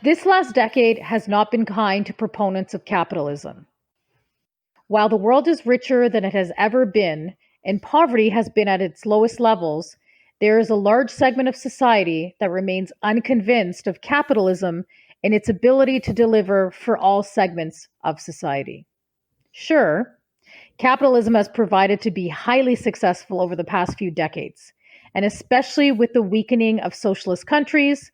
This last decade has not been kind to proponents of capitalism. While the world is richer than it has ever been, and poverty has been at its lowest levels, there is a large segment of society that remains unconvinced of capitalism and its ability to deliver for all segments of society. Sure, capitalism has provided to be highly successful over the past few decades, and especially with the weakening of socialist countries,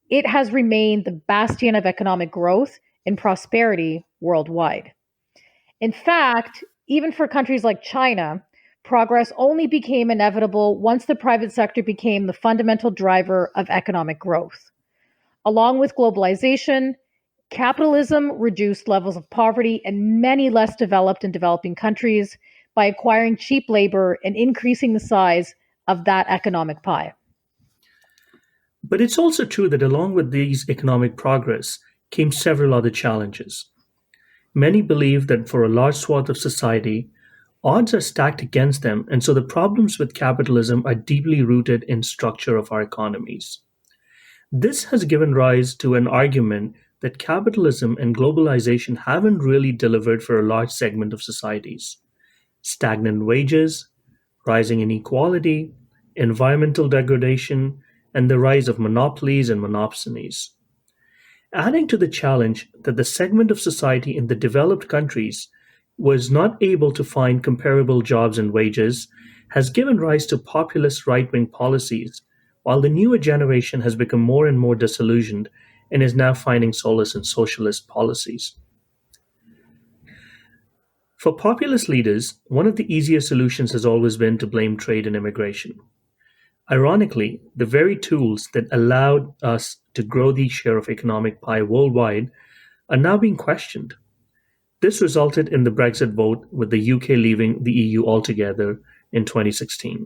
it has remained the bastion of economic growth and prosperity worldwide. In fact, even for countries like China, progress only became inevitable once the private sector became the fundamental driver of economic growth. Along with globalization, capitalism reduced levels of poverty in many less developed and developing countries by acquiring cheap labor and increasing the size of that economic pie. But it's also true that along with these economic progress came several other challenges. Many believe that for a large swath of society, odds are stacked against them, and so the problems with capitalism are deeply rooted in structure of our economies. This has given rise to an argument that capitalism and globalization haven't really delivered for a large segment of societies. Stagnant wages, rising inequality, environmental degradation, and the rise of monopolies and monopsonies. Adding to the challenge that the segment of society in the developed countries was not able to find comparable jobs and wages has given rise to populist right wing policies, while the newer generation has become more and more disillusioned and is now finding solace in socialist policies. For populist leaders, one of the easier solutions has always been to blame trade and immigration. Ironically, the very tools that allowed us to grow the share of economic pie worldwide are now being questioned. This resulted in the Brexit vote, with the UK leaving the EU altogether in 2016.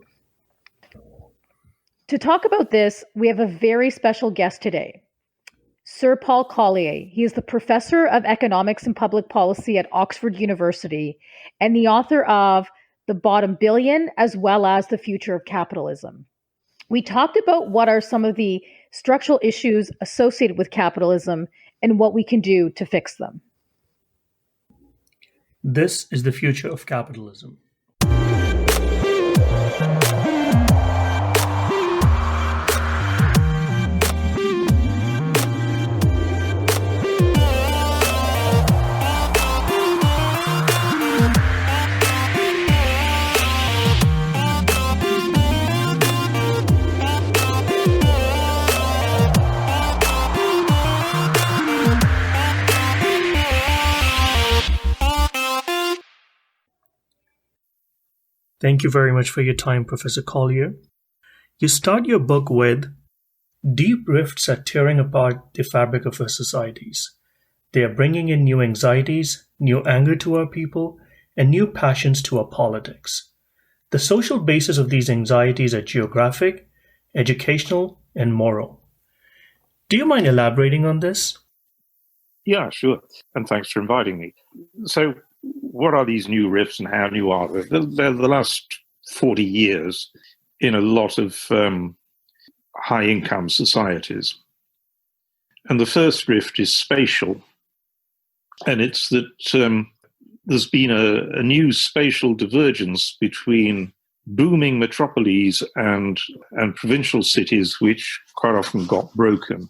To talk about this, we have a very special guest today, Sir Paul Collier. He is the professor of economics and public policy at Oxford University and the author of The Bottom Billion, as well as The Future of Capitalism. We talked about what are some of the structural issues associated with capitalism and what we can do to fix them. This is the future of capitalism. Thank you very much for your time, Professor Collier. You start your book with, "Deep rifts are tearing apart the fabric of our societies. They are bringing in new anxieties, new anger to our people, and new passions to our politics. The social basis of these anxieties are geographic, educational, and moral." Do you mind elaborating on this? Yeah, sure. And thanks for inviting me. So, what are these new rifts and how new are they? They're the last 40 years in a lot of high-income societies. And the first rift is spatial. And it's that there's been a new spatial divergence between booming metropolises and provincial cities, which quite often got broken,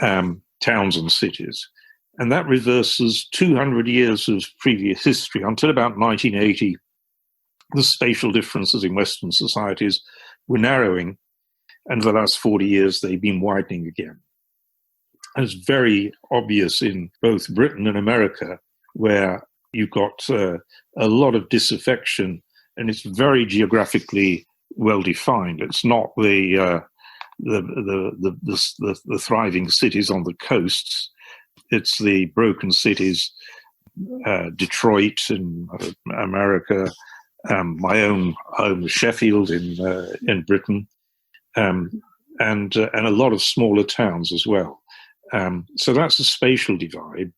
towns and cities. And that reverses 200 years of previous history. Until about 1980, the spatial differences in Western societies were narrowing, and for the last 40 years, they've been widening again. And it's very obvious in both Britain and America, where you've got a lot of disaffection, and it's very geographically well defined. It's not the thriving cities on the coasts. It's the broken cities, Detroit in America, my own home, Sheffield in Britain, and a lot of smaller towns as well. So that's a spatial divide,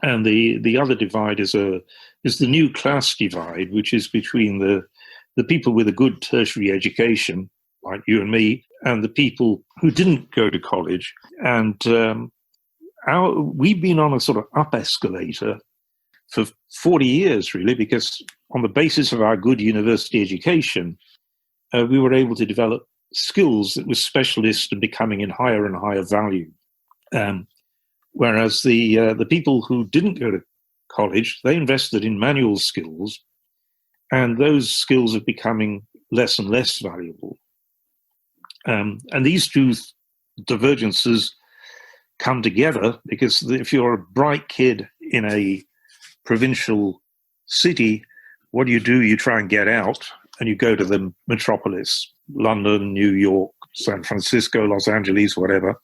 and the other divide is the new class divide, which is between the people with a good tertiary education, like you and me, and the people who didn't go to college and we've been on a sort of up escalator for 40 years, really, because on the basis of our good university education, we were able to develop skills that were specialist and becoming in higher and higher value. Whereas the people who didn't go to college, they invested in manual skills, and those skills are becoming less and less valuable. And these two divergences come together because if you're a bright kid in a provincial city, what do? You try and get out, and you go to the metropolis, London, New York, San Francisco, Los Angeles, whatever.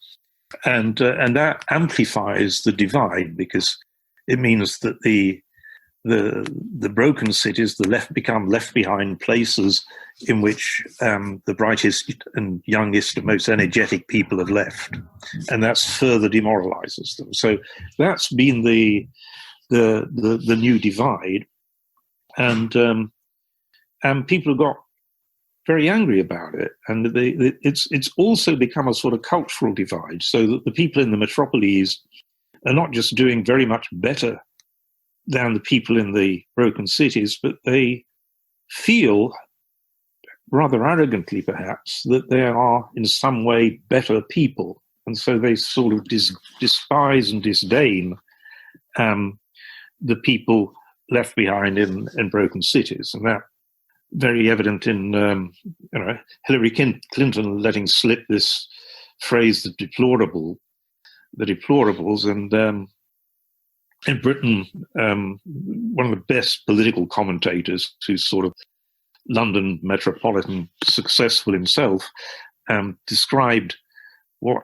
And that amplifies the divide because it means that the broken cities, become left behind places in which the brightest and youngest and most energetic people have left, and that's further demoralizes them. So that's been the new divide, and people have got very angry about it, and it's also become a sort of cultural divide, so that the people in the metropolis are not just doing very much better than the people in the broken cities, but they feel, rather arrogantly perhaps, that they are in some way better people, and so they sort of despise and disdain the people left behind in broken cities, and that very evident in Hillary Clinton letting slip this phrase, the deplorables, and in Britain, one of the best political commentators, who's sort of London metropolitan successful himself, described what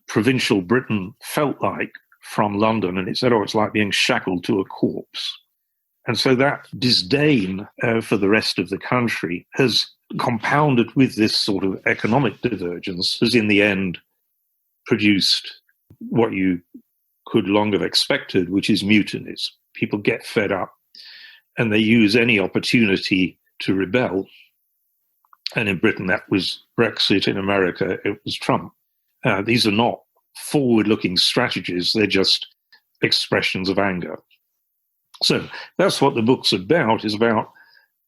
provincial Britain felt like from London, and it said, it's like being shackled to a corpse. And so that disdain for the rest of the country has compounded with this sort of economic divergence, has in the end produced what you could long have expected, which is mutinies. People get fed up and they use any opportunity to rebel. And in Britain, that was Brexit. In America, it was Trump. These are not forward-looking strategies. They're just expressions of anger. So that's what the book's about, is about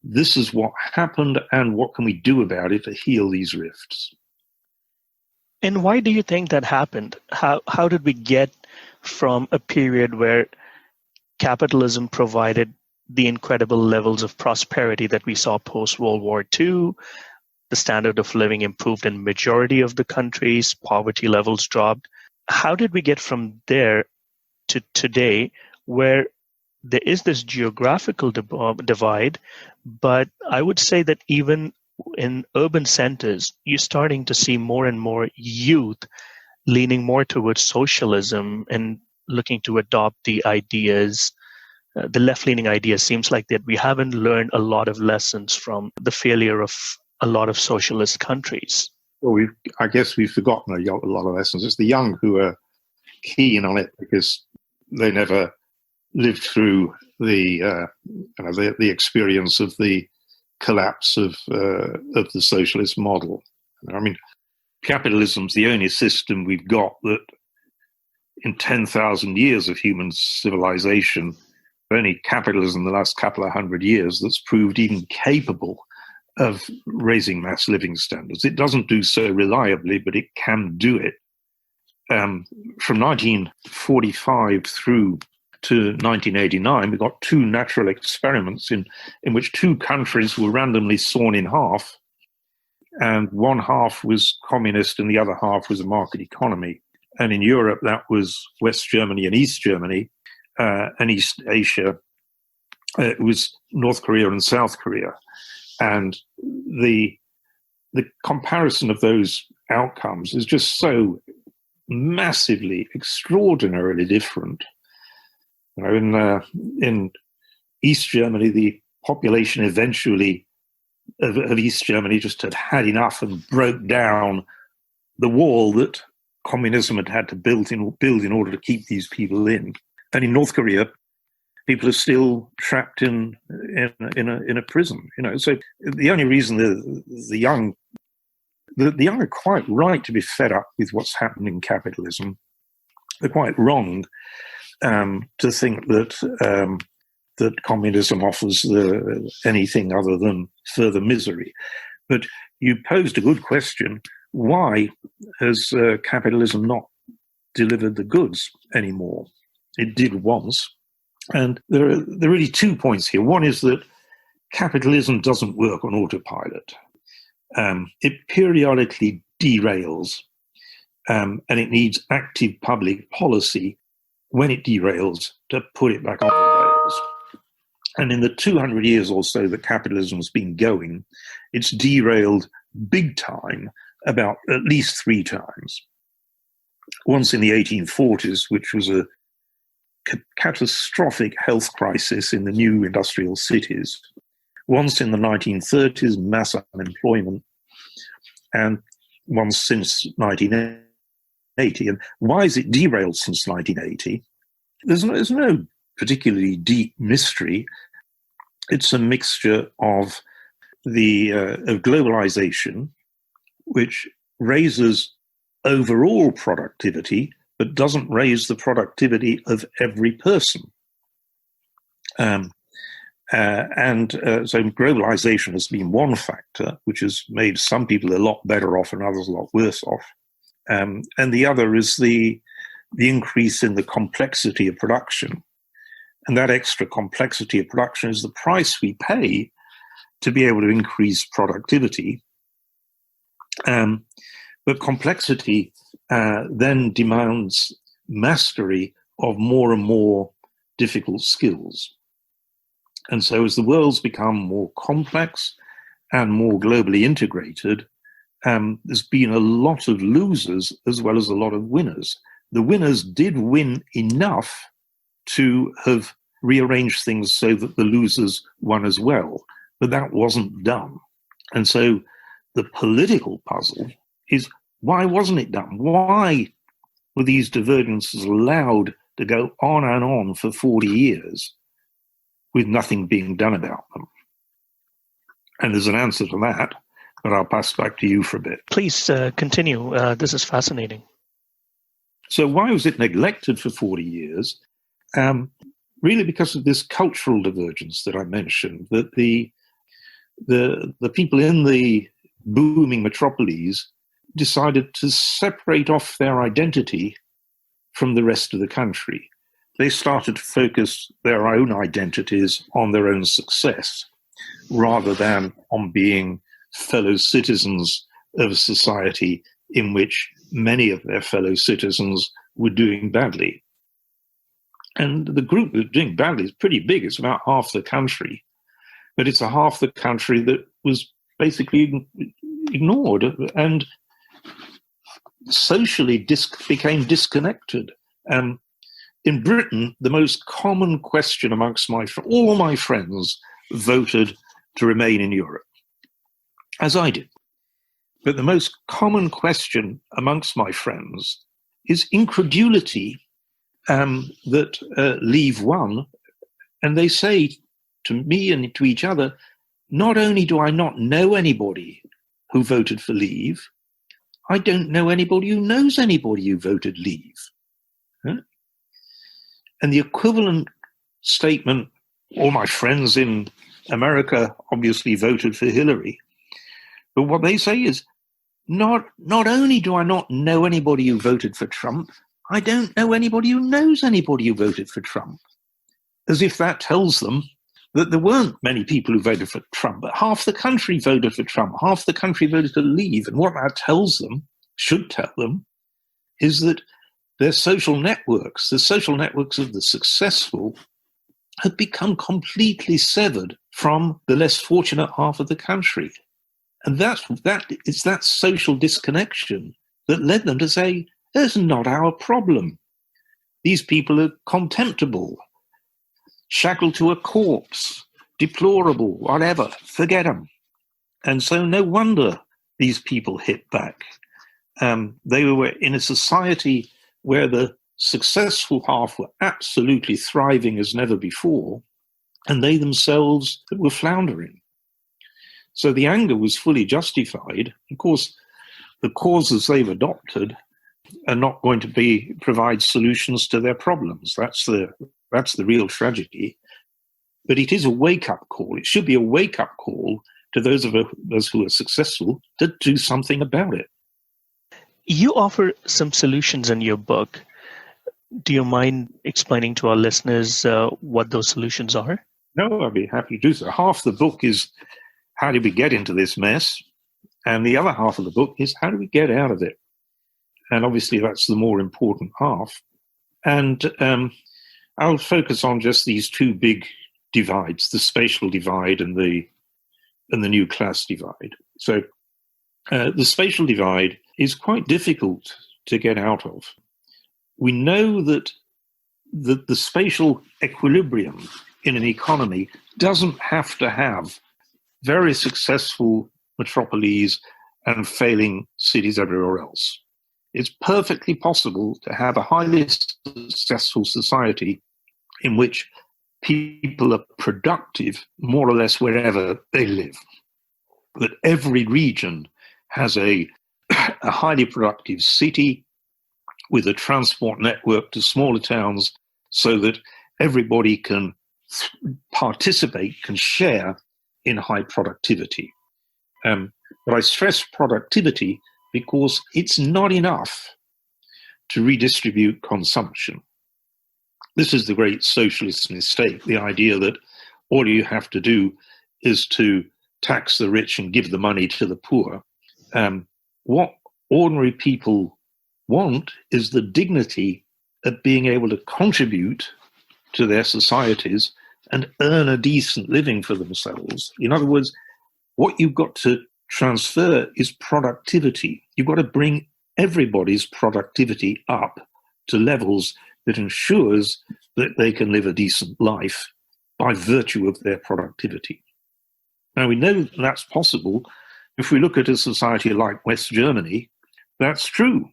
this is what happened and what can we do about it to heal these rifts. And why do you think that happened? How did we get from a period where capitalism provided the incredible levels of prosperity that we saw post-World War II, the standard of living improved in majority of the countries, poverty levels dropped? How did we get from there to today where there is this geographical divide, but I would say that even in urban centers, you're starting to see more and more youth leaning more towards socialism and looking to adopt the ideas, the left-leaning ideas. Seems like that we haven't learned a lot of lessons from the failure of a lot of socialist countries. Well, I guess we've forgotten a lot of lessons. It's the young who are keen on it because they never lived through the experience of the collapse of the socialist model. I mean, capitalism's the only system we've got that, in 10,000 years of human civilization, only capitalism in the last couple of hundred years that's proved even capable of raising mass living standards. It doesn't do so reliably, but it can do it. From 1945 through to 1989, we got two natural experiments in which two countries were randomly sawn in half, and one half was communist and the other half was a market economy. And in Europe, that was West Germany and East Germany, and East Asia, it was North Korea and South Korea. And the comparison of those outcomes is just so massively, extraordinarily different. You know, in East Germany, the population eventually of East Germany just had enough and broke down the wall that communism had to build in order to keep these people in. And in North Korea, people are still trapped in a prison. You know, so the only reason the young are quite right to be fed up with what's happened in capitalism. they're quite wrong to think that that communism offers anything other than further misery. But you posed a good question. Why has capitalism not delivered the goods anymore? It did once. And there are really 2 points here. One is that capitalism doesn't work on autopilot. It periodically derails, and it needs active public policy when it derails to put it back on the rails. And in the 200 years or so that capitalism's been going, it's derailed big time about at least 3 times. Once in the 1840s, which was a catastrophic health crisis in the new industrial cities. Once in the 1930s, mass unemployment, and once since 1980. And why is it derailed since 1980? There's no particularly deep mystery. It's a mixture of of globalization, which raises overall productivity, but doesn't raise the productivity of every person. So globalization has been one factor, which has made some people a lot better off and others a lot worse off. And the other is the increase in the complexity of production. And that extra complexity of production is the price we pay to be able to increase productivity. But complexity then demands mastery of more and more difficult skills. And so as the world's become more complex and more globally integrated, there's been a lot of losers as well as a lot of winners. The winners did win enough to have rearranged things so that the losers won as well, but that wasn't done. And so the political puzzle is, why wasn't it done? Why were these divergences allowed to go on and on for 40 years with nothing being done about them? And there's an answer to that, but I'll pass back to you for a bit. Please continue. This is fascinating. So why was it neglected for 40 years? Really because of this cultural divergence that I mentioned, that the people in the booming metropoles decided to separate off their identity from the rest of the country. They started to focus their own identities on their own success rather than on being fellow citizens of a society in which many of their fellow citizens were doing badly. And the group that was doing badly is pretty big. It's about half the country. But it's a half the country that was basically ignored and socially became disconnected. In Britain, the most common question amongst all my friends voted to remain in Europe, as I did. But the most common question amongst my friends is incredulity that leave won. And they say to me and to each other, not only do I not know anybody who voted for leave, I don't know anybody who knows anybody who voted leave. Huh? And the equivalent statement, all my friends in America obviously voted for Hillary. But what they say is, not only do I not know anybody who voted for Trump, I don't know anybody who knows anybody who voted for Trump. As if that tells them that there weren't many people who voted for Trump, but half the country voted for Trump, half the country voted to leave. And what that tells them, should tell them, is that their social networks, the social networks of the successful, have become completely severed from the less fortunate half of the country. And it's that social disconnection that led them to say, that's not our problem. These people are contemptible, shackled to a corpse, deplorable, whatever, forget them. And so no wonder these people hit back. They were in a society where the successful half were absolutely thriving as never before, and they themselves were floundering. So the anger was fully justified. Of course, the causes they've adopted are not going to provide solutions to their problems. That's the real tragedy. But it is a wake-up call. It should be a wake-up call to those of us who are successful to do something about it. You offer some solutions in your book. Do you mind explaining to our listeners what those solutions are? No, I'd be happy to do so. Half the book is how did we get into this mess? And the other half of the book is how do we get out of it? And obviously that's the more important half. And I'll focus on just these two big divides, the spatial divide and the new class divide. So the spatial divide is quite difficult to get out of. We know that the spatial equilibrium in an economy doesn't have to have very successful metropoles and failing cities everywhere else. It's perfectly possible to have a highly successful society in which people are productive more or less wherever they live. That every region has a highly productive city with a transport network to smaller towns so that everybody can participate, can share in high productivity. But I stress productivity because it's not enough to redistribute consumption. This is the great socialist mistake, the idea that all you have to do is to tax the rich and give the money to the poor. What ordinary people want is the dignity of being able to contribute to their societies and earn a decent living for themselves. In other words, what you've got to transfer is productivity. You've got to bring everybody's productivity up to levels that ensures that they can live a decent life by virtue of their productivity. Now, we know that's possible. If we look at a society like West Germany, that's true.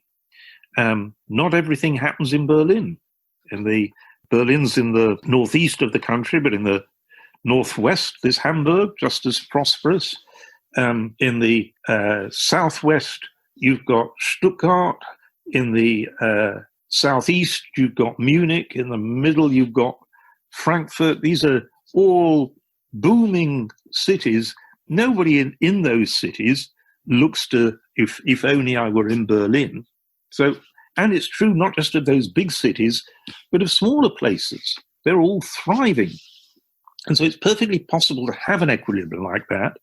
Not everything happens in Berlin. Berlin's in the northeast of the country, but in the northwest there's Hamburg, just as prosperous. In the southwest, you've got Stuttgart. In the southeast, you've got Munich. In the middle, you've got Frankfurt. These are all booming cities. Nobody in those cities looks to, if only I were in Berlin. So, and it's true not just of those big cities, but of smaller places. They're all thriving. And so it's perfectly possible to have an equilibrium like that.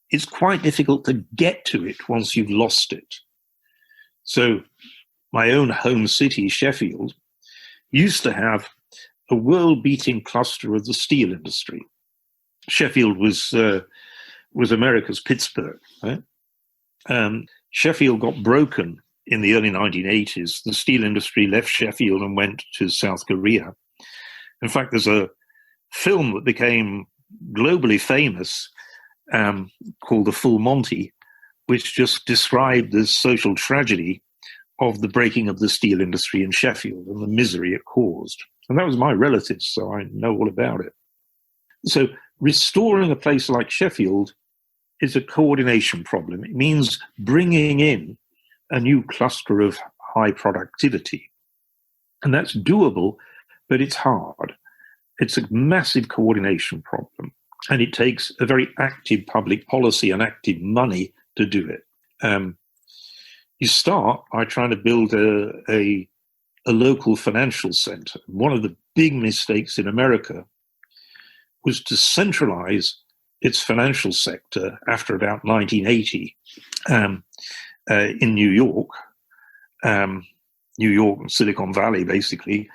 It's quite difficult to get to it once you've lost it. So my own home city, Sheffield, used to have a world-beating cluster of the steel industry. Sheffield was America's Pittsburgh. Right? Sheffield got broken in the early 1980s. The steel industry left Sheffield and went to South Korea. In fact, there's a film that became globally famous called The Full Monty, which just described the social tragedy of the breaking of the steel industry in Sheffield and the misery it caused. And that was my relatives, so I know all about it. So restoring a place like Sheffield is a coordination problem. It means bringing in a new cluster of high productivity. And that's doable, but it's hard. It's a massive coordination problem. And it takes a very active public policy and active money to do it. You start by trying to build a local financial center. One of the big mistakes in America was to centralize its financial sector after about 1980 in New York and Silicon Valley, basically,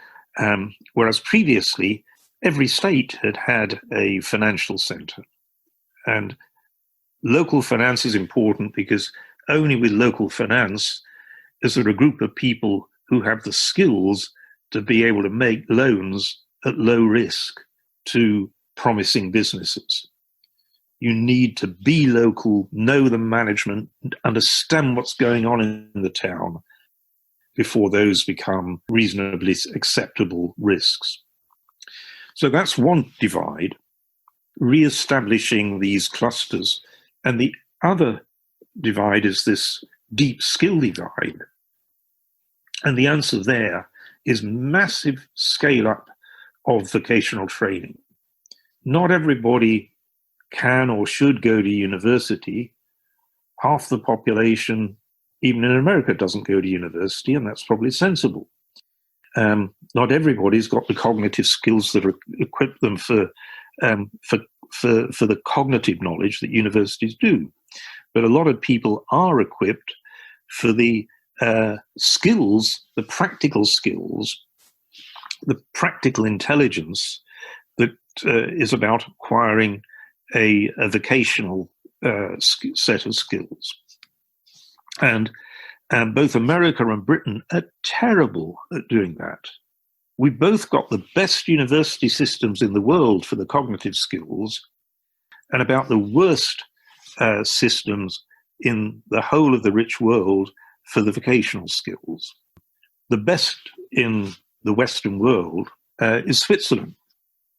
whereas previously every state had had a financial center. And local finance is important because only with local finance is there a group of people who have the skills to be able to make loans at low risk to promising businesses. You need to be local, know the management, understand what's going on in the town before those become reasonably acceptable risks. So that's one divide, re-establishing these clusters. And the other divide is this deep skill divide. And the answer there is massive scale up of vocational training. Not everybody can or should go to university. Half the population, even in America, doesn't go to university, and that's probably sensible. Not everybody's got the cognitive skills that equip them for the cognitive knowledge that universities do. But a lot of people are equipped for the skills, the practical skills, the practical intelligence that is about acquiring a vocational set of skills. And both America and Britain are terrible at doing that. We've both got the best university systems in the world for the cognitive skills and about the worst systems in the whole of the rich world for the vocational skills. The best in the Western world is Switzerland.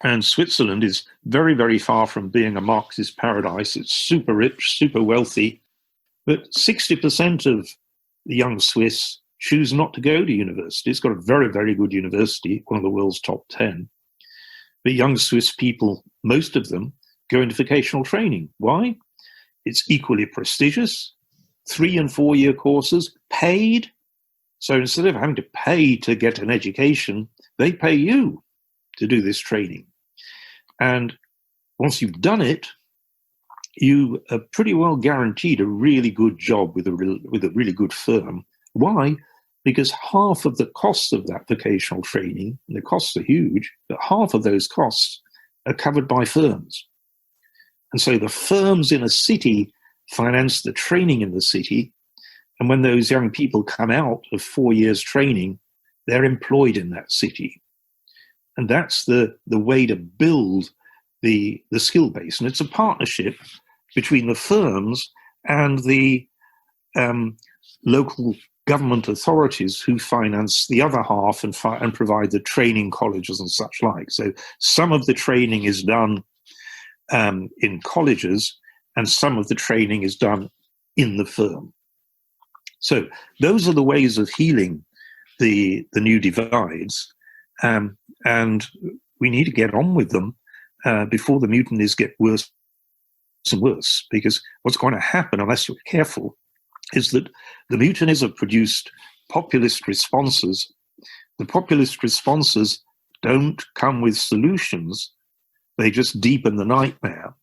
And Switzerland is very, very far from being a Marxist paradise. It's super rich, super wealthy. But 60% of the young Swiss choose not to go to university. It's got a very, very good university, one of the world's top 10. But young Swiss people, most of them, go into vocational training. Why? It's equally prestigious, 3- and 4-year courses, paid. So instead of having to pay to get an education, they pay you to do this training. And once you've done it, you are pretty well guaranteed a really good job with a really good firm. Why? Because half of the costs of that vocational training, and the costs are huge, but half of those costs are covered by firms. And so the firms in a city finance the training in the city. And when those young people come out of 4 years training, they're employed in that city. And that's the way to build the skill base. And it's a partnership between the firms and the local government authorities who finance the other half and provide the training colleges and such like. So some of the training is done in colleges, and some of the training is done in the firm. So those are the ways of healing the new divides, and we need to get on with them before the mutinies get worse and worse, because what's going to happen, unless you're careful, is that the mutinies have produced populist responses. The populist responses don't come with solutions. They just deepen the nightmare.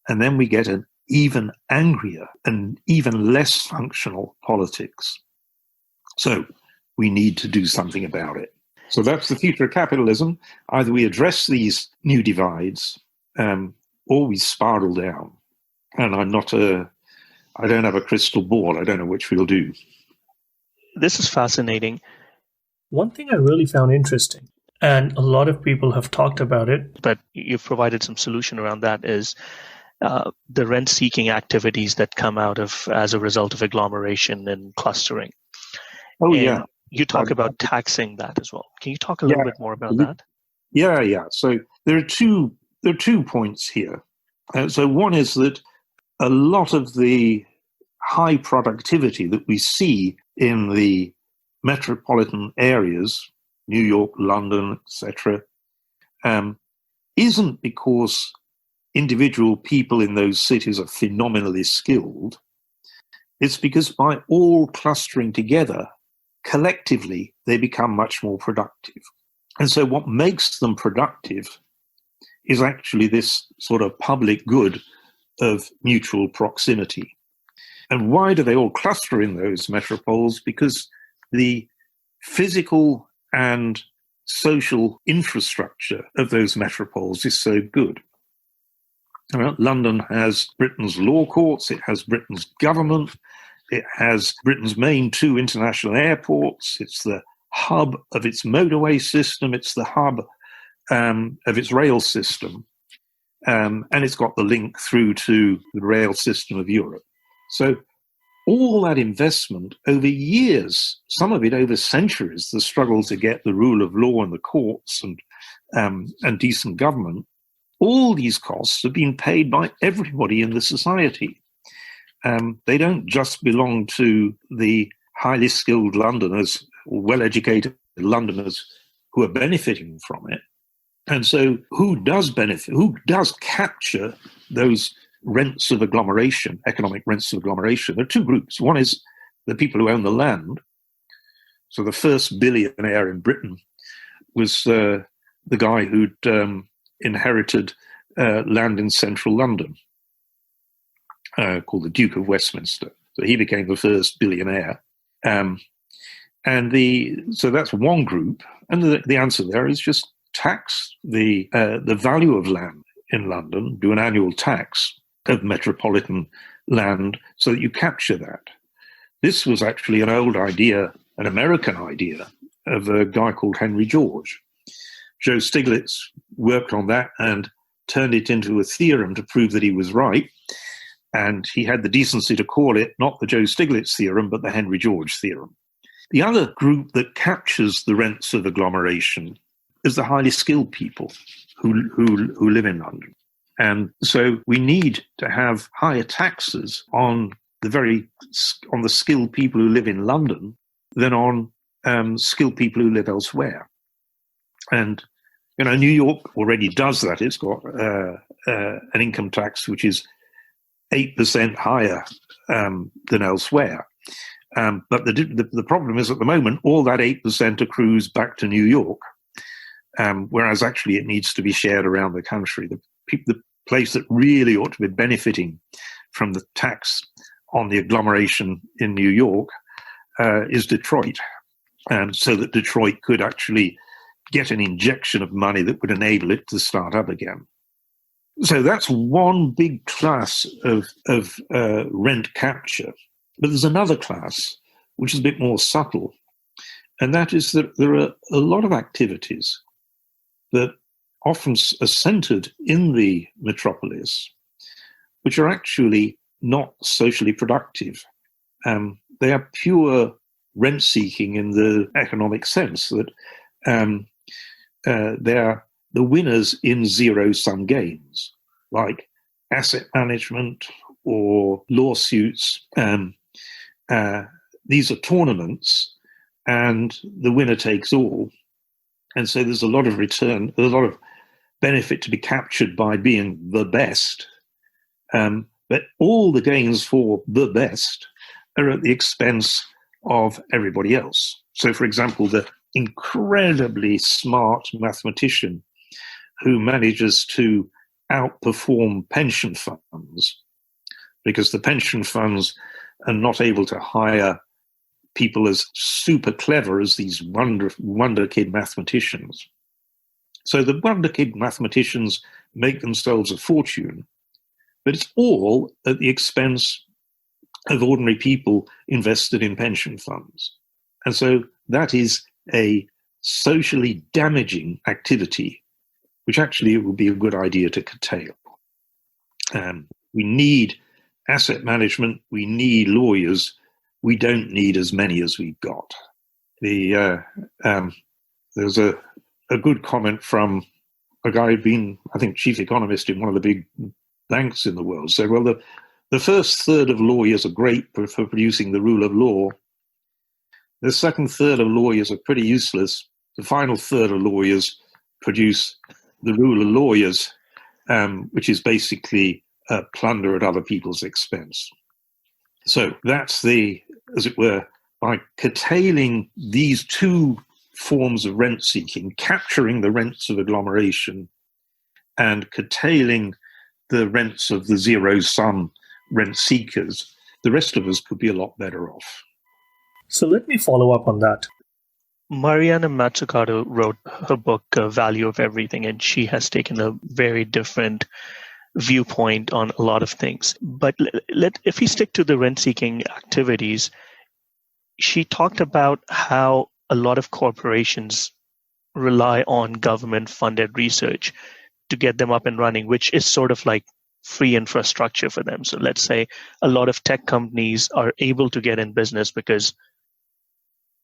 And then we get an even angrier and even less functional politics. So we need to do something about it. So that's the future of capitalism. Either we address these new divides or we spiral down. And I don't have a crystal ball. I don't know which we'll do. This is fascinating. One thing I really found interesting, and a lot of people have talked about it, but you've provided some solution around that, is the rent-seeking activities that come out of as a result of agglomeration and clustering. Oh, and yeah. You talk about taxing that as well. Can you talk a little bit more about that? Yeah. So there are two points here. So one is that a lot of the high productivity that we see in the metropolitan areas, New York, London, etc., isn't because individual people in those cities are phenomenally skilled. It's because by all clustering together, collectively, they become much more productive. And so what makes them productive is actually this sort of public good of mutual proximity. And why do they all cluster in those metropoles? Because the physical and social infrastructure of those metropoles is so good. London has Britain's law courts, it has Britain's government, it has Britain's main 2 international airports, it's the hub of its motorway system, it's the hub of its rail system, and it's got the link through to the rail system of Europe. So all that investment over years, some of it over centuries, the struggle to get the rule of law in the courts and decent government, all these costs have been paid by everybody in the society. They don't just belong to the highly skilled Londoners or well-educated Londoners who are benefiting from it. And so who does benefit, who does capture those rents of agglomeration, economic rents of agglomeration? There are two groups. One is the people who own the land. So the first billionaire in Britain was the guy who'd inherited land in central London, called the Duke of Westminster. So he became the first billionaire. So that's one group. And the answer there is just tax the value of land in London, do an annual tax of metropolitan land so that you capture that. This was actually an old idea, an American idea of a guy called Henry George. Joe Stiglitz worked on that and turned it into a theorem to prove that he was right. And he had the decency to call it not the Joe Stiglitz theorem, but the Henry George theorem. The other group that captures the rents of agglomeration is the highly skilled people who live in London. And so we need to have higher taxes on the skilled people who live in London than on skilled people who live elsewhere. And New York already does that. It's got an income tax which is 8% higher than elsewhere. But the problem is, at the moment, all that 8% accrues back to New York, whereas actually it needs to be shared around the country. The place that really ought to be benefiting from the tax on the agglomeration in New York is Detroit, so that Detroit could actually get an injection of money that would enable it to start up again. So that's one big class of rent capture. But there's another class, which is a bit more subtle, and that is that there are a lot of activities that often are centered in the metropolis, which are actually not socially productive. They are pure rent-seeking in the economic sense, that they're the winners in zero-sum games, like asset management or lawsuits. These are tournaments, and the winner takes all. And so there's a lot of return, there's a lot of benefit to be captured by being the best. But all the gains for the best are at the expense of everybody else. So, for example, the incredibly smart mathematician who manages to outperform pension funds, because the pension funds are not able to hire people as super clever as these wonder kid mathematicians. So the wonder kid mathematicians make themselves a fortune, but it's all at the expense of ordinary people invested in pension funds. And so that is a socially damaging activity, which actually it would be a good idea to curtail. We need asset management, we need lawyers, we don't need as many as we've got. There's a good comment from a guy who'd been, I think, chief economist in one of the big banks in the world, said, well, the first third of lawyers are great for producing the rule of law. The second third of lawyers are pretty useless. The final third of lawyers produce the rule of lawyers, which is basically plunder at other people's expense. So that's as it were, by curtailing these two forms of rent seeking, capturing the rents of agglomeration and curtailing the rents of the zero-sum rent seekers, the rest of us could be a lot better off. So let me follow up on that. Mariana Mazzucato wrote her book, Value of Everything, and she has taken a very different viewpoint on a lot of things. But if we stick to the rent-seeking activities, she talked about how a lot of corporations rely on government-funded research to get them up and running, which is sort of like free infrastructure for them. So let's say a lot of tech companies are able to get in business because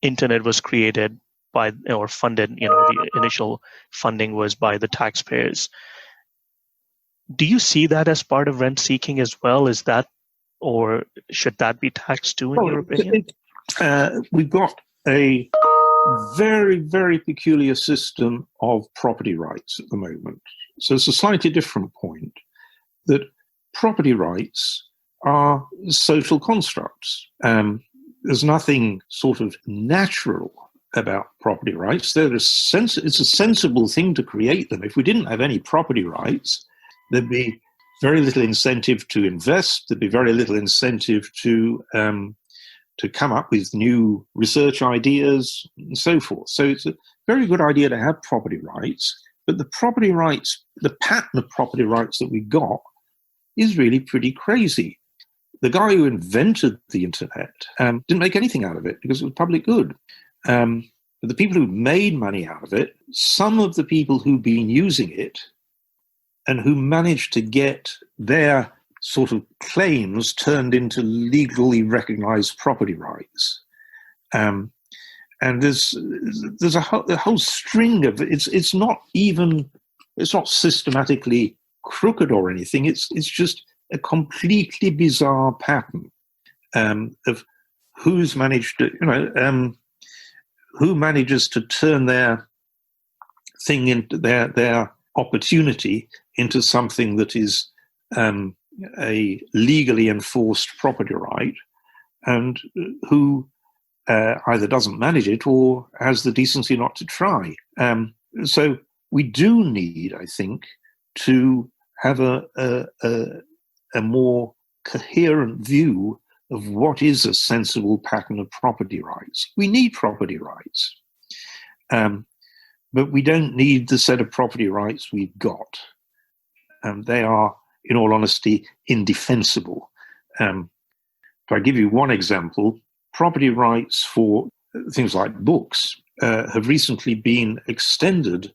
internet was created by or funded, the initial funding was by the taxpayers. Do you see that as part of rent seeking as well? Is that, or should that be taxed too, in your opinion? We've got a very, very peculiar system of property rights at the moment. So it's a slightly different point that property rights are social constructs. There's nothing sort of natural about property rights. It's a sensible thing to create them. If we didn't have any property rights, there'd be very little incentive to invest. There'd be very little incentive to come up with new research ideas and so forth. So it's a very good idea to have property rights, but the property rights, the pattern of property rights that we got is really pretty crazy. The guy who invented the internet didn't make anything out of it because it was public good. But the people who made money out of it, some of the people who've been using it and who managed to get their sort of claims turned into legally recognized property rights. And there's a whole string of it. It's not systematically crooked or anything. It's just a completely bizarre pattern of who's managed to, who manages to turn their thing into their opportunity into something that is a legally enforced property right, and who either doesn't manage it or has the decency not to try. So we do need, I think, to have a more coherent view of what is a sensible pattern of property rights. We need property rights, but we don't need the set of property rights we've got. They are, in all honesty, indefensible. If I give you one example, property rights for things like books have recently been extended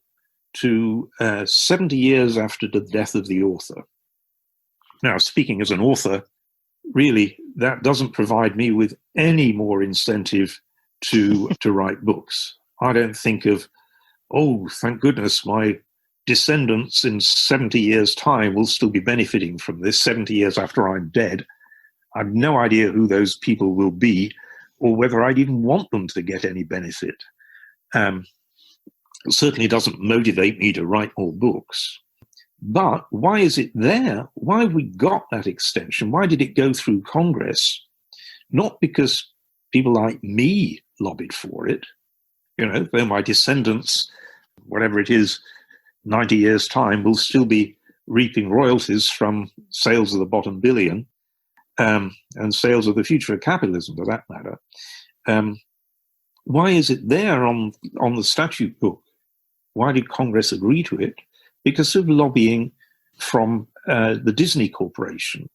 to 70 years after the death of the author. Now, speaking as an author, really, that doesn't provide me with any more incentive to write books. I don't think of, oh, thank goodness, my descendants in 70 years' time will still be benefiting from this 70 years after I'm dead. I've no idea who those people will be or whether I'd even want them to get any benefit. It certainly doesn't motivate me to write more books. But why is it there? Why have we got that extension? Why did it go through Congress? Not because people like me lobbied for it. Though my descendants, whatever it is, 90 years' time, will still be reaping royalties from sales of the bottom billion and sales of the Future of Capitalism, for that matter. Why is it there on the statute book? Why did Congress agree to it? Because of lobbying from the Disney Corporation.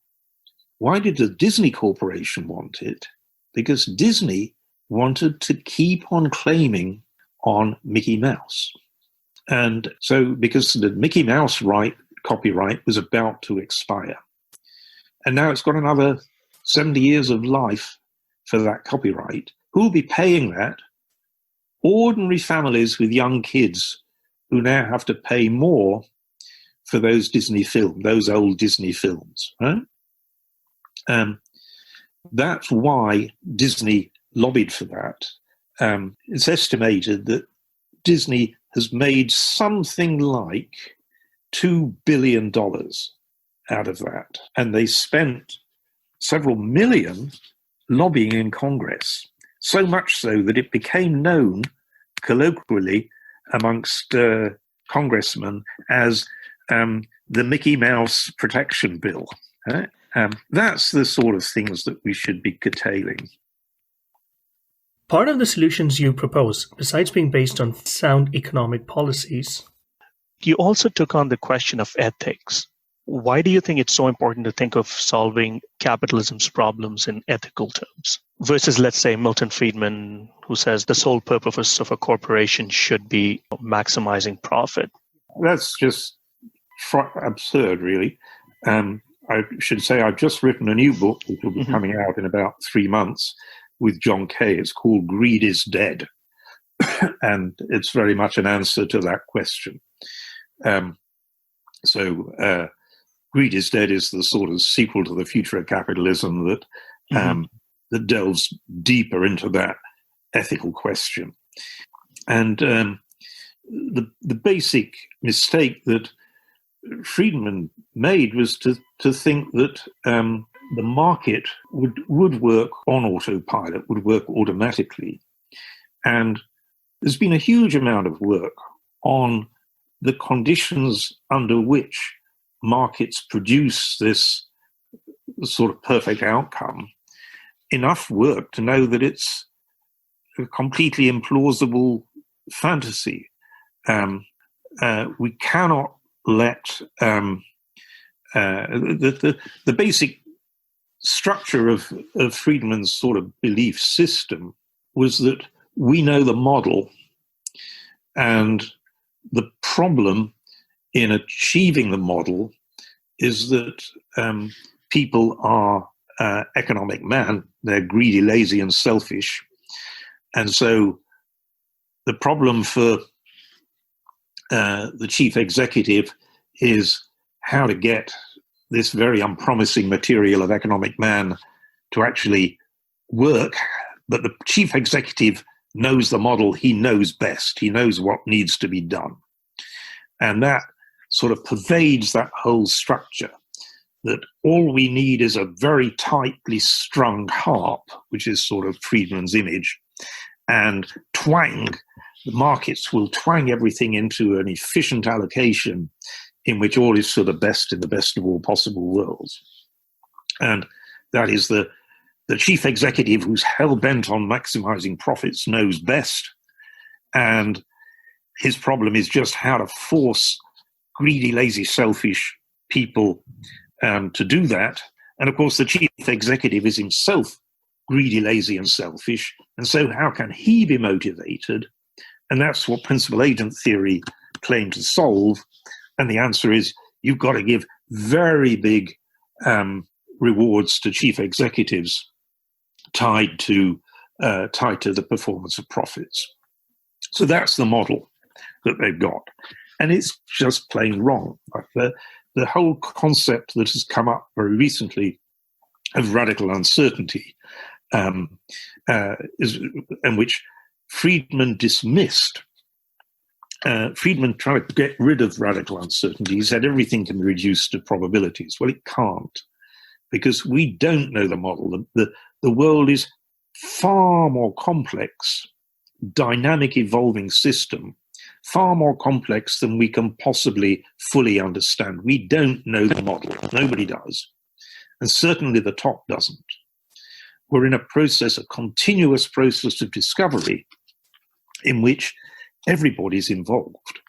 Why did the Disney Corporation want it? Because Disney wanted to keep on claiming on Mickey Mouse. And so because the Mickey Mouse copyright was about to expire. And now it's got another 70 years of life for that copyright. Who will be paying that? Ordinary families with young kids who now have to pay more for those old Disney films. Right? That's why Disney lobbied for that. It's estimated that Disney has made something like $2 billion out of that. And they spent several million lobbying in Congress, so much so that it became known colloquially amongst congressmen as the Mickey Mouse Protection Bill. That's the sort of things that we should be curtailing. Part of the solutions you propose, besides being based on sound economic policies, you also took on the question of ethics. Why do you think it's so important to think of solving capitalism's problems in ethical terms versus, let's say, Milton Friedman, who says the sole purpose of a corporation should be maximizing profit? That's just absurd, really. I should say I've just written a new book, which will be coming out in about 3 months, with John Kay. It's called Greed is Dead. And it's very much an answer to that question. Greed is Dead is the sort of sequel to the Future of Capitalism that delves deeper into that ethical question. And the basic mistake that Friedman made was to think that the market would work on autopilot, would work automatically. And there's been a huge amount of work on the conditions under which markets produce this sort of perfect outcome. Enough work to know that it's a completely implausible fantasy. We cannot let the basic structure of Friedman's sort of belief system was that we know the model, and the problem in achieving the model is that people are economic man. They're greedy, lazy, and selfish. And so the problem for the chief executive is how to get this very unpromising material of economic man to actually work. But the chief executive knows the model. He knows best. He knows what needs to be done. And that sort of pervades that whole structure, that all we need is a very tightly strung harp, which is sort of Friedman's image, and twang. The markets will twang everything into an efficient allocation in which all is for the best in the best of all possible worlds. And that is the chief executive who's hell-bent on maximizing profits knows best. And his problem is just how to force greedy, lazy, selfish people to do that. And of course, the chief executive is himself greedy, lazy, and selfish. And so how can he be motivated? And that's what principal agent theory claimed to solve. And the answer is you've got to give very big rewards to chief executives tied to the performance of profits. So that's the model that they've got. And it's just plain wrong. Like the whole concept that has come up very recently of radical uncertainty, and which Friedman dismissed. Friedman tried to get rid of radical uncertainty. He said everything can be reduced to probabilities. Well, it can't, because we don't know the model. The world is far more complex, dynamic, evolving system, far more complex than we can possibly fully understand. We don't know the model. Nobody does. And certainly the top doesn't. We're in a continuous process of discovery in which everybody's involved.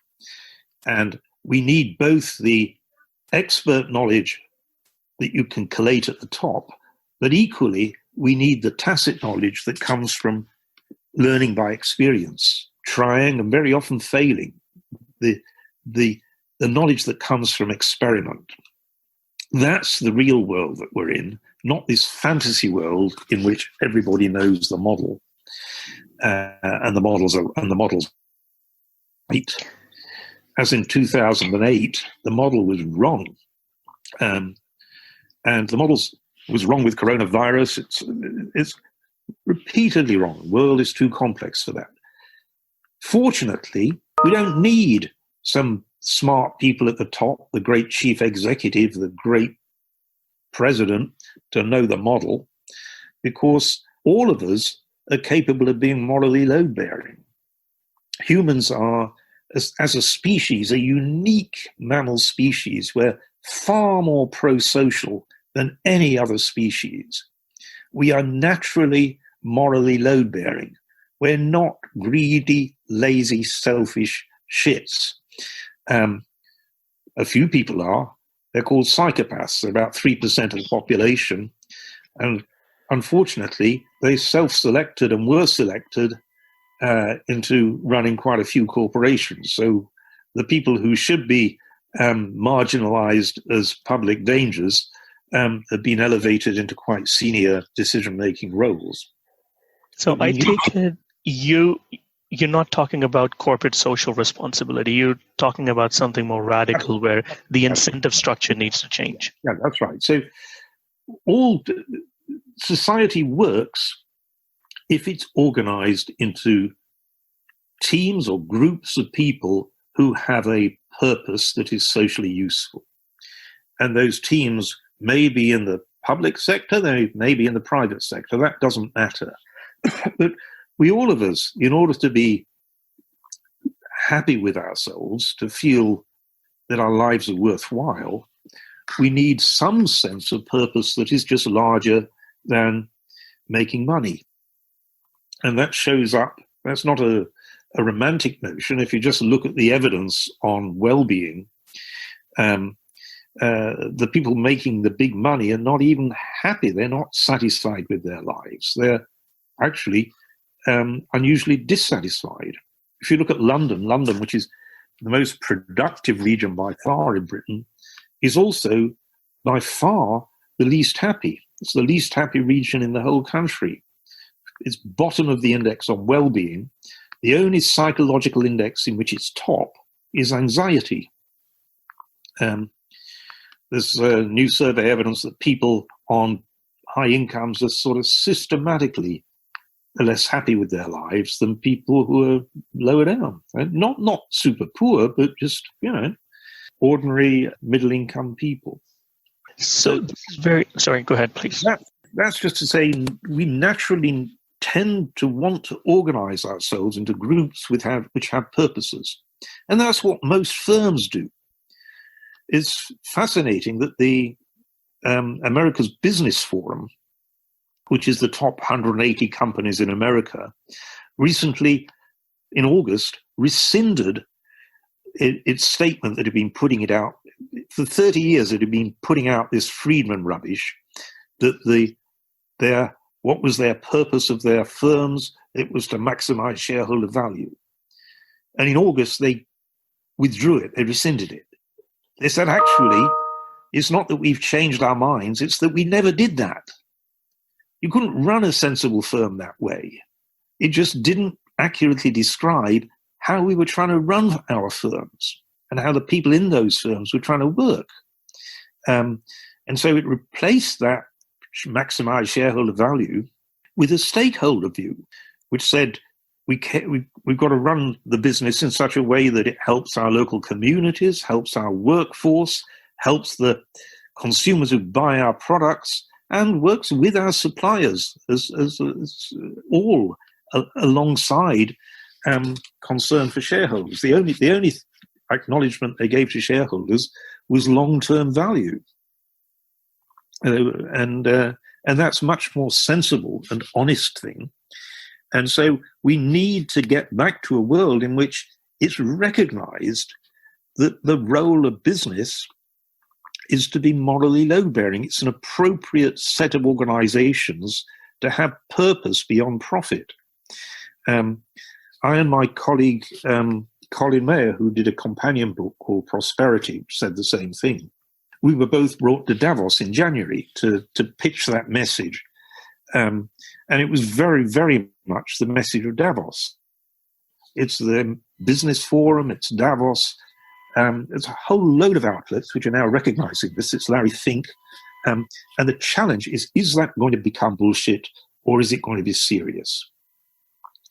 And we need both the expert knowledge that you can collate at the top, but equally, we need the tacit knowledge that comes from learning by experience, trying and very often failing, the knowledge that comes from experiment. That's the real world that we're in, not this fantasy world in which everybody knows the model, and the models right. As in 2008, the model was wrong, and the models was wrong with coronavirus. It's repeatedly wrong. The world is too complex for that. Fortunately, we don't need some smart people at the top, the great chief executive, the great president, to know the model, because all of us are capable of being morally load-bearing. Humans are, as a species, a unique mammal species. We're far more pro-social than any other species. We are naturally morally load-bearing. We're not greedy, lazy, selfish shits. A few people are. They're called psychopaths. They're about 3% of the population. And unfortunately, they self-selected and were selected into running quite a few corporations. So the people who should be marginalized as public dangers have been elevated into quite senior decision-making roles. So I take it you're not talking about corporate social responsibility. You're talking about something more radical where the incentive structure needs to change. Yeah, that's right. So all society works if it's organized into teams or groups of people who have a purpose that is socially useful. And those teams may be in the public sector, they may be in the private sector, that doesn't matter. But we, all of us, in order to be happy with ourselves, to feel that our lives are worthwhile, we need some sense of purpose that is just larger than making money. And that shows up, that's not a romantic notion. If you just look at the evidence on well-being, the people making the big money are not even happy. They're not satisfied with their lives. They're actually unusually dissatisfied. If you look at London, which is the most productive region by far in Britain, is also by far the least happy. It's the least happy region in the whole country. It's bottom of the index on well-being. The only psychological index in which it's top is anxiety. There's new survey evidence that people on high incomes are sort of systematically less happy with their lives than people who are lower down. Right? Not super poor, but just, ordinary middle-income people. So sorry, go ahead, please. That's just to say we naturally tend to want to organize ourselves into groups which have purposes. And that's what most firms do. It's fascinating that the America's Business Forum, which is the top 180 companies in America, recently, in August, rescinded its statement that had been putting it out. For 30 years, it had been putting out this Friedman rubbish, that what was their purpose of their firms? It was to maximize shareholder value. And in August, they withdrew it. They rescinded it. They said, actually, it's not that we've changed our minds. It's that we never did that. You couldn't run a sensible firm that way. It just didn't accurately describe how we were trying to run our firms and how the people in those firms were trying to work. And so it replaced that maximize shareholder value with a stakeholder view, which said we've got to run the business in such a way that it helps our local communities, helps our workforce, helps the consumers who buy our products, and works with our suppliers as all alongside concern for shareholders. The only acknowledgement they gave to shareholders was long-term value, and that's much more sensible and honest thing. And so we need to get back to a world in which it's recognized that the role of business is to be morally load-bearing. It's an appropriate set of organizations to have purpose beyond profit. I and my colleague, Colin Mayer, who did a companion book called Prosperity, said the same thing. We were both brought to Davos in January to pitch that message. And it was very, very much the message of Davos. It's the Business Forum, it's Davos, there's a whole load of outlets which are now recognizing this. It's Larry Fink. And the challenge is that going to become bullshit or is it going to be serious?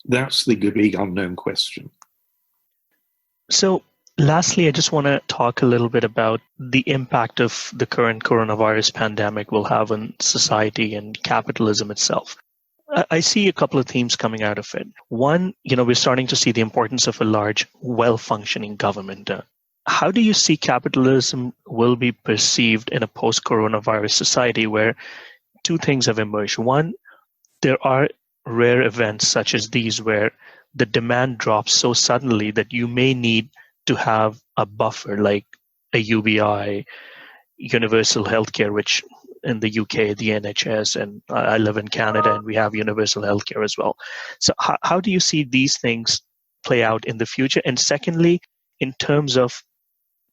That's the big unknown question. So lastly, I just want to talk a little bit about the impact of the current coronavirus pandemic will have on society and capitalism itself. I see a couple of themes coming out of it. One, we're starting to see the importance of a large, well-functioning government. How do you see capitalism will be perceived in a post-coronavirus society where two things have emerged? One, there are rare events such as these where the demand drops so suddenly that you may need to have a buffer like a UBI, universal healthcare, which in the UK, the NHS, and I live in Canada and we have universal healthcare as well. So how do you see these things play out in the future? And secondly, in terms of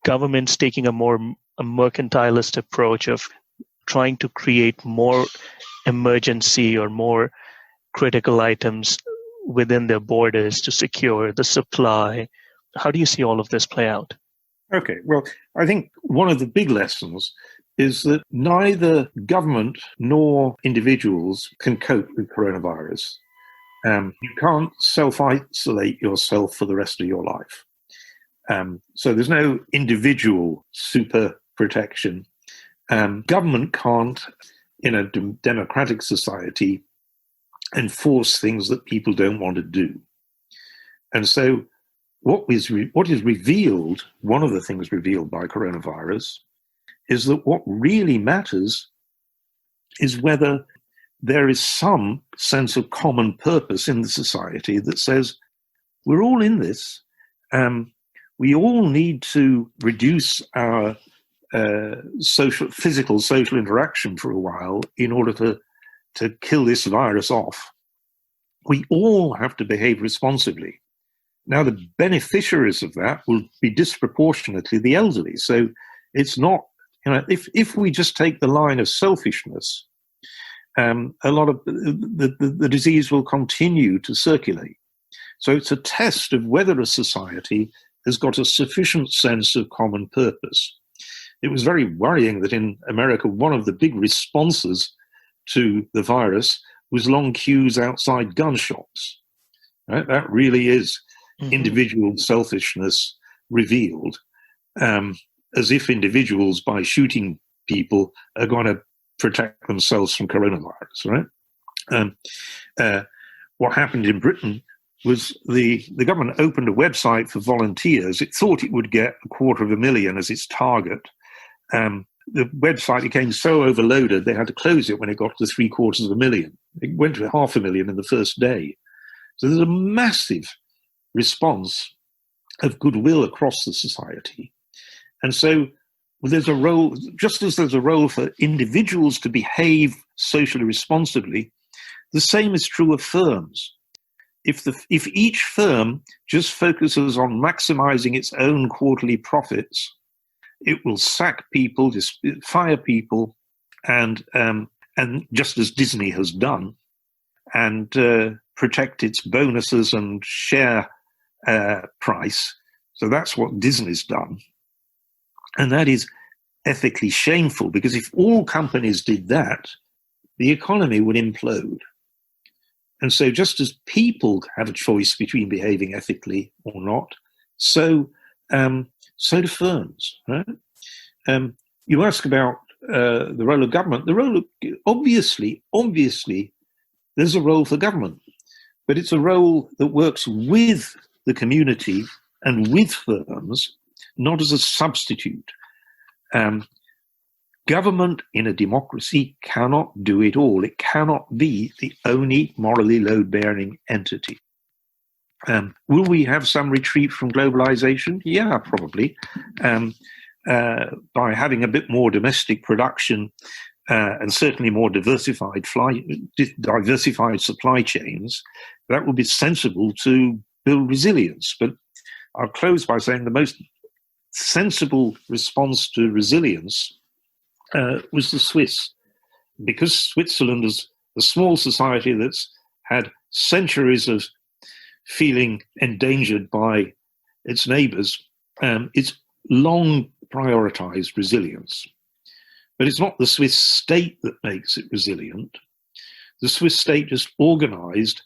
governments taking a mercantilist approach of trying to create more emergency or more critical items within their borders to secure the supply, how do you see all of this play out? Okay, well, I think one of the big lessons is that neither government nor individuals can cope with coronavirus. You can't self-isolate yourself for the rest of your life. So there's no individual super protection. Government can't, in a democratic society, enforce things that people don't want to do. And so what is revealed, one of the things revealed by coronavirus, is that what really matters is whether there is some sense of common purpose in the society that says, we're all in this. We all need to reduce our physical social interaction for a while in order to kill this virus off. We all have to behave responsibly. Now, the beneficiaries of that will be disproportionately the elderly. So it's not, if we just take the line of selfishness, a lot of the disease will continue to circulate. So it's a test of whether a society has got a sufficient sense of common purpose. It was very worrying that in America, one of the big responses to the virus was long queues outside gun shops. Right? That really is individual selfishness revealed, as if individuals, by shooting people, are going to protect themselves from coronavirus, right? What happened in Britain was the government opened a website for volunteers. It thought it would get 250,000 as its target. The website became so overloaded, they had to close it when it got to 750,000. It went to 500,000 in the first day. So there's a massive response of goodwill across the society. And so there's a role, just as there's a role for individuals to behave socially responsibly, the same is true of firms. If each firm just focuses on maximizing its own quarterly profits, it will sack people, fire people, and just as Disney has done, and protect its bonuses and share price. So that's what Disney's done. And that is ethically shameful, because if all companies did that, the economy would implode. And so just as people have a choice between behaving ethically or not, so do firms. Right? You ask about the role of government. The role of, obviously, there's a role for government, but it's a role that works with the community and with firms, not as a substitute. Government in a democracy cannot do it all. It cannot be the only morally load-bearing entity. Will we have some retreat from globalization? Yeah, probably. By having a bit more domestic production and certainly more diversified supply chains, that would be sensible to build resilience. But I'll close by saying the most sensible response to resilience was the Swiss, because Switzerland is a small society that's had centuries of feeling endangered by its neighbors. It's long prioritized resilience. But it's not the Swiss state that makes it resilient. The Swiss state just organized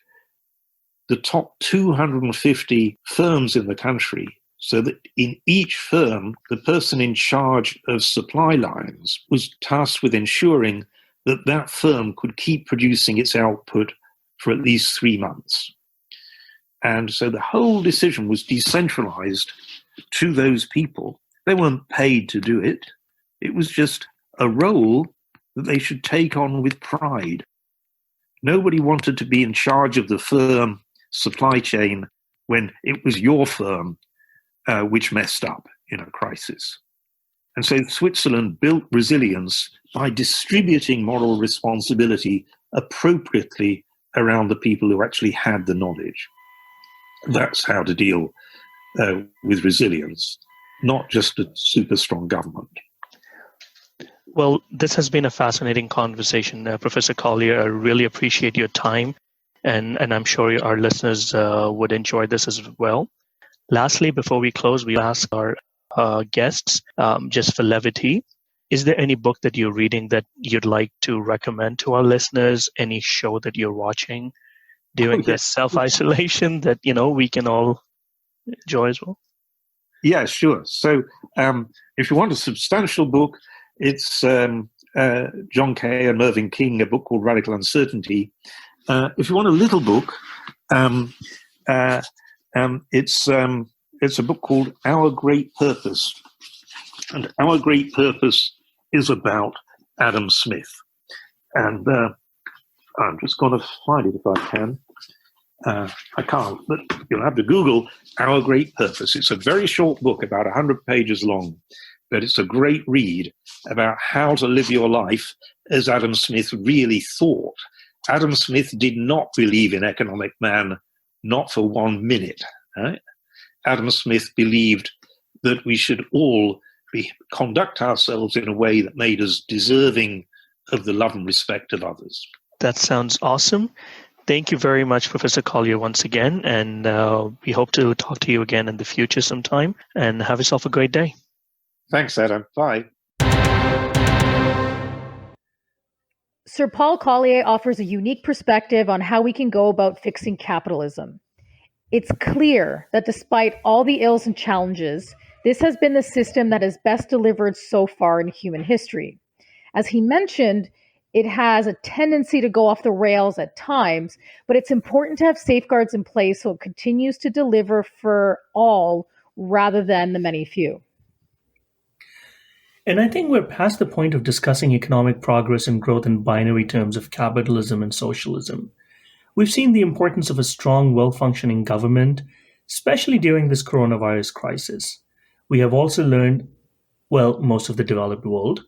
the top 250 firms in the country, so that in each firm, the person in charge of supply lines was tasked with ensuring that that firm could keep producing its output for at least 3 months. And so the whole decision was decentralized to those people. They weren't paid to do it. It was just a role that they should take on with pride. Nobody wanted to be in charge of the firm supply chain when it was your firm which messed up in a crisis. And so Switzerland built resilience by distributing moral responsibility appropriately around the people who actually had the knowledge. That's how to deal with resilience, not just a super strong government. Well, this has been a fascinating conversation, Professor Collier. I really appreciate your time, and I'm sure our listeners would enjoy this as well. Lastly, before we close, we ask our guests, just for levity, is there any book that you're reading that you'd like to recommend to our listeners? Any show that you're watching during this self-isolation that, we can all enjoy as well? Yeah, sure. So if you want a substantial book, it's John Kay and Mervyn King, a book called Radical Uncertainty. If you want a little book, it's a book called Our Great Purpose. And Our Great Purpose is about Adam Smith. And I'm just going to find it if I can. I can't, but you'll have to Google Our Great Purpose. It's a very short book, about 100 pages long, but it's a great read about how to live your life as Adam Smith really thought. Adam Smith did not believe in economic man, not for 1 minute. Right? Adam Smith believed that we should all conduct ourselves in a way that made us deserving of the love and respect of others. That sounds awesome. Thank you very much, Professor Collier, once again, and we hope to talk to you again in the future sometime, and have yourself a great day. Thanks, Adam. Bye. Sir Paul Collier offers a unique perspective on how we can go about fixing capitalism. It's clear that despite all the ills and challenges, this has been the system that has best delivered so far in human history. As he mentioned, it has a tendency to go off the rails at times, but it's important to have safeguards in place so it continues to deliver for all rather than the many few. And I think we're past the point of discussing economic progress and growth in binary terms of capitalism and socialism. We've seen the importance of a strong, well-functioning government, especially during this coronavirus crisis. We have also learned, most of the developed world,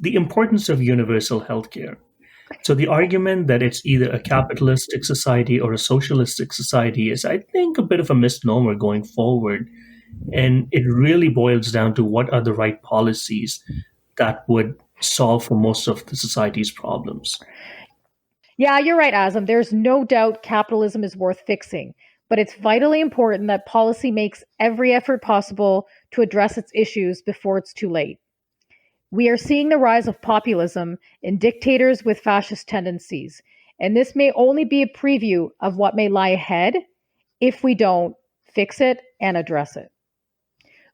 the importance of universal healthcare. So the argument that it's either a capitalistic society or a socialistic society is, I think, a bit of a misnomer going forward. And it really boils down to what are the right policies that would solve for most of the society's problems. Yeah, you're right, Azam. There's no doubt capitalism is worth fixing, but it's vitally important that policy makes every effort possible to address its issues before it's too late. We are seeing the rise of populism and dictators with fascist tendencies, and this may only be a preview of what may lie ahead if we don't fix it and address it.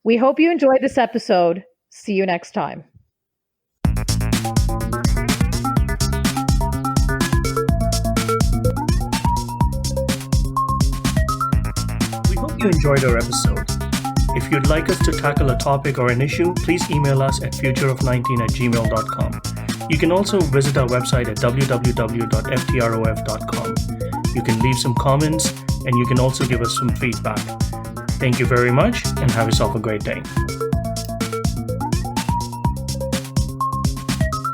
We hope you enjoyed this episode. See you next time. We hope you enjoyed our episode. If you'd like us to tackle a topic or an issue, please email us at futureof19@gmail.com. You can also visit our website at www.ftrof.com. You can leave some comments, and you can also give us some feedback. Thank you very much, and have yourself a great day.